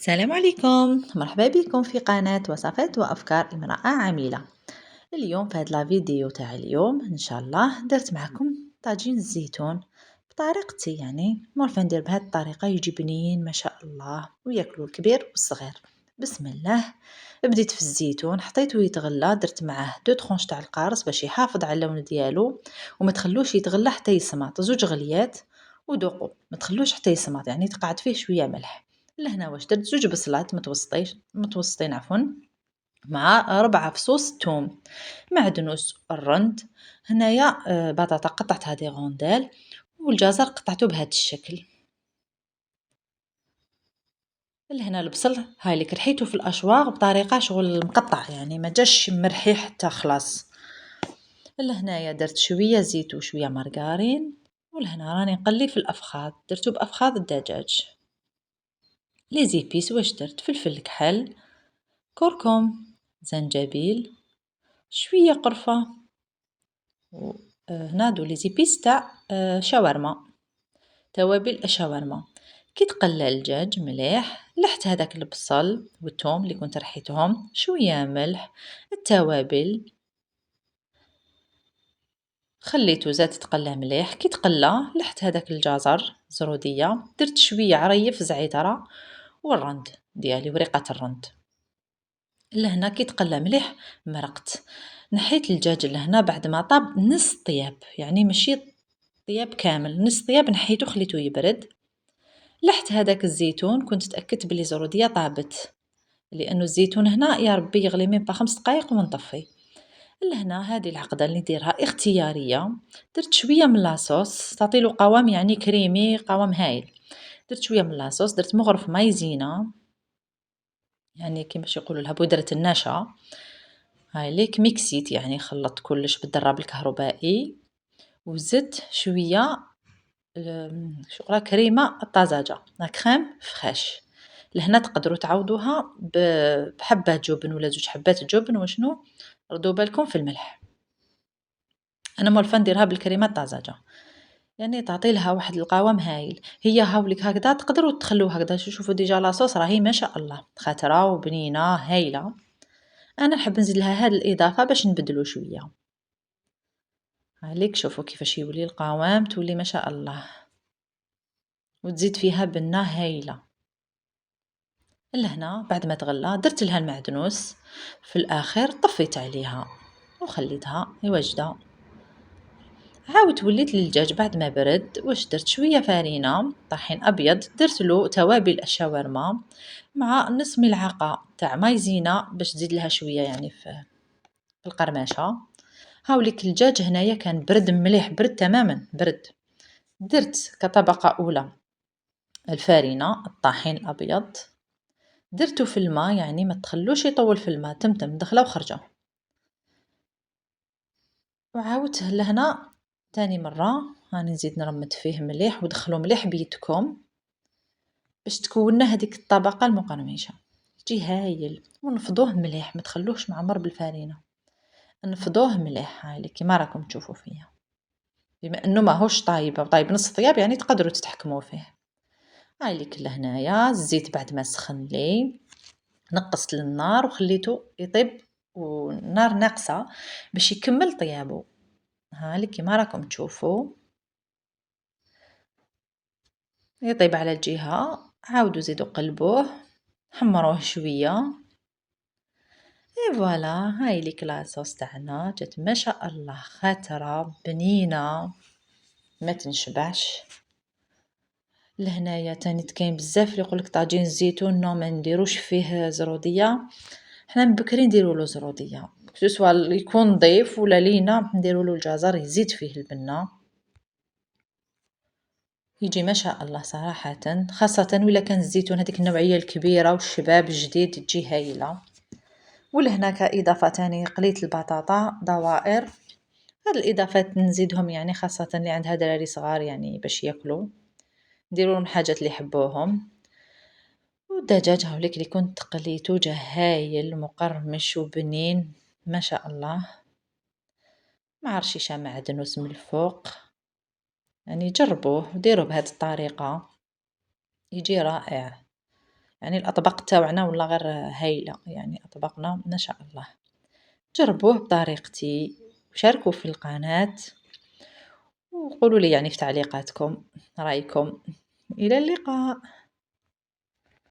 السلام عليكم، مرحبا بكم في قناة وصفات وأفكار امرأة عاملة. اليوم في هذا الفيديو تاع اليوم إن شاء الله درت معكم طاجين الزيتون بطريقتي، يعني مورفا ندير بهذه الطريقة يجي بنين ما شاء الله وياكلوا الكبير والصغير. بسم الله. بديت في الزيتون حطيته يتغلى، درت معاه 2 طرونش تاع القارص باش يحافظ على اللون ديالو وما تخلوش يتغلى حتى يسمط، 2 غليات وذوقوا ما تخلوش حتى يسمط، يعني تقعد فيه شويه ملح. لهنا واش درت 2 بصلات متوسطين عفوا، مع 4 فصوص ثوم، معدنوس، الرند. هنايا بطاطا قطعتها دي غونديل، والجزر قطعته بهذا الشكل. لهنا البصل هايليك رحيته في الاشواغ بطريقه شغل مقطع، يعني ما جاش مرحي حتى خلاص. لهنايا درت شويه زيت وشويه مارغرين، ولهنا راني نقلي في الافخاذ، درتو بافخاذ الدجاج. لي زيبيس واش درت؟ فلفل كحل، كركم، زنجبيل، شويه قرفه، هنا هادو لي زيبيس تاع شاورما، توابل الشاورما. كي تقلى الدجاج مليح لحت هذاك البصل والثوم اللي كنت رحيتهم، شويه ملح، التوابل، خليته زاد تقلى مليح. كي تقلى لحت هذاك الجزر زروديه، درت شويه عريف زعتره والرند ديالي وريقه الرند. لهنا كي تقلى مليح مرقت، نحيت الدجاج لهنا بعد ما طاب نص طياب، يعني ماشي طياب كامل، نص طياب نحيته خليته يبرد. لحت هذاك الزيتون، كنت تأكدت بلي زرودية طابت، لأنه الزيتون هنا يا ربي يغلي من 5 دقائق ونطفي. لهنا هذه العقدة اللي نديرها اختيارية، درت شوية من لاصوص تعطيله قوام يعني كريمي، قوام هايل. درت شوية من لاصوص، درت مغرف مايزينا، يعني كيفاش يقولوا لها بودرة النشا. هاي ليك ميكسيت، يعني خلطت كلش بالدراب الكهربائي، وزدت شويه شغله كريمه الطازجه، لا كريم فريش. لهنا تقدروا تعوضوها بحبه جبن ولا 2 حبات جبن، وشنو ردوا بالكم في الملح. انا مولفه نديرها بالكريمه الطازجه، يعني تعطي لها واحد القوام هايل. هي هاوليك هكذا تقدروا تخلوه هكذا، شوفوا ديجا لاصوص راهي ما شاء الله خطره وبنينه هايله. انا نحب نزيد لها هذه الاضافه باش نبدلو شويه. هاليك شوفوا كيفاش يولي القوام، تولي ما شاء الله، وتزيد فيها بنه هايله. لهنا بعد ما تغلى درت لها المعدنوس في الاخر، طفيت عليها وخليتها واجده. عاودت وليت للدجاج بعد ما برد، واش درت؟ شويه فرينه طحين ابيض، درت له توابل الشاورما مع نص ملعقه تاع مايزينا باش تزيد لها شويه يعني في القرمشه. هاوليك الدجاج هنايا كان برد مليح، برد تماما برد. درت كطبقه اولى الفارينه الطحين الابيض، درته في الماء، يعني ما تخلوش يطول في الماء، تمتم دخله وخرجه. وعاودت لهنا تاني مره راني نزيد نرمد فيه مليح، ودخلوا مليح بيدكم باش تكون هذيك الطبقه المقرمشه، يجي هايل. ونفضوه مليح، ما تخلوهش معمر بالفارينه، نفضوه مليح هاي كيما راكم تشوفوا فيا. بما انه ماهوش طايب، طايب نص طياب يعني تقدروا تتحكموا فيه. هاي لك لهنايا الزيت بعد ما سخن لي، نقصت للنار وخليته يطيب، والنار ناقصه باش يكمل طيابه. هالك كيما راكم تشوفوا يطيب على الجهه، عاودوا زيدوا قلبوه، حمروه شويه. اي فوالا، هاي ليك لاصوص تاعنا جات ما شاء الله خطره بنينه ما تنشبعش. لهنايا تاني كاين بزاف اللي يقولك طاجين الزيتون نو ما نديروش فيه زروديه، حنا من بكري نديروا له زروديه، سواء يكون نظيف ولا لينا نديروا له الجزر يزيد فيه البنه، يجي ما شاء الله صراحه، خاصه ولا كان الزيتون هذيك النوعيه الكبيره والشباب الجديد تجي هايله. ولهنا كاضافه تاني قليت البطاطا دوائر، هاد الاضافات نزيدهم يعني خاصه اللي عندها دراري صغار يعني باش ياكلوا، نديروا لهم حاجات اللي يحبوهم. والدجاج هاوليك اللي كنت قليته جا هايل مقرمش وبنين ما شاء الله، مع رشيشه معدنوس من الفوق. يعني جربوه وديروه بهذه الطريقه يجي رائع. يعني الأطباق تاوعنا والله غير هايلة، يعني أطباقنا ما شاء الله. جربوه بطريقتي وشاركوا في القناة وقولوا لي يعني في تعليقاتكم رأيكم. إلى اللقاء.